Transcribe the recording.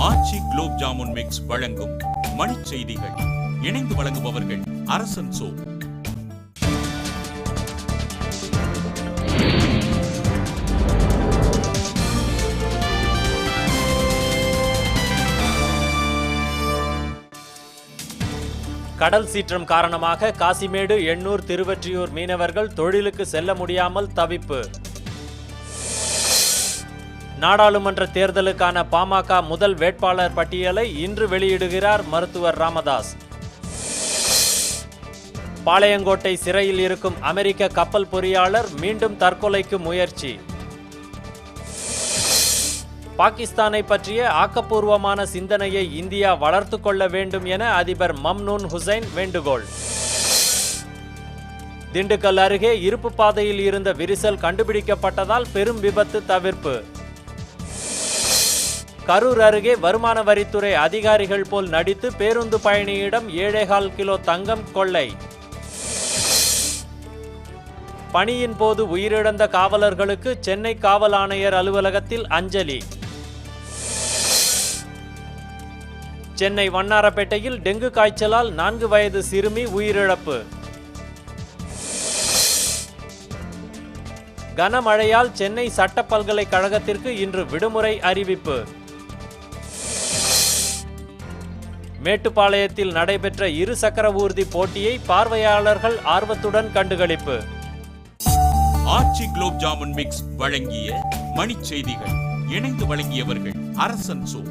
ஆச்சி gulab jamun mix வழங்கும் மணிச் செய்திகள். இணைந்து வழங்குபவர்கள் அரசன் சோ. கடல் சீற்றம் காரணமாக காசிமேடு, எண்ணூர், திருவொற்றியூர் மீனவர்கள் தொழிலுக்கு செல்ல முடியாமல் தவிப்பு. நாடாளுமன்ற தேர்தலுக்கான பாமக முதல் வேட்பாளர் பட்டியலை இன்று வெளியிடுகிறார் மருத்துவர் ராமதாஸ். பாளையங்கோட்டை சிறையில் இருக்கும் அமெரிக்க கப்பல் பொறியாளர் மீண்டும் தற்கொலைக்கு முயற்சி. பாகிஸ்தானை பற்றிய ஆக்கப்பூர்வமான சிந்தனையை இந்தியா வளர்த்து கொள்ள வேண்டும் என அதிபர் மம்னூன் ஹுசைன் வேண்டுகோள். திண்டுக்கல் அருகே இருப்பு பாதையில் இருந்த விரிசல் கண்டுபிடிக்கப்பட்டதால் பெரும் விபத்து தவிர்ப்பு. கரூர் அருகே வருமான வரித்துறை அதிகாரிகள் போல் நடித்து பேருந்து பயணியிடம் 7.25 கிலோ தங்கம் கொள்ளை. பணியின் போது உயிரிழந்த காவலர்களுக்கு சென்னை காவல் ஆணையர் அலுவலகத்தில் அஞ்சலி. சென்னை வண்ணாரப்பேட்டையில் டெங்கு காய்ச்சலால் 4 வயது சிறுமி உயிரிழப்பு. கனமழையால் சென்னை சட்ட பல்கலைக்கழகத்திற்கு இன்று விடுமுறை அறிவிப்பு. மேட்டுப்பாளையத்தில் நடைபெற்ற 2 சக்கர ஊர்தி போட்டியை பார்வையாளர்கள் ஆர்வத்துடன் கண்டுகளிப்பு. ஆச்சி குலோப் ஜாமுன் மிக்ஸ் வழங்கிய மணிச் செய்திகள். இணைந்து வழங்கியவர்கள் அரசன் சோ.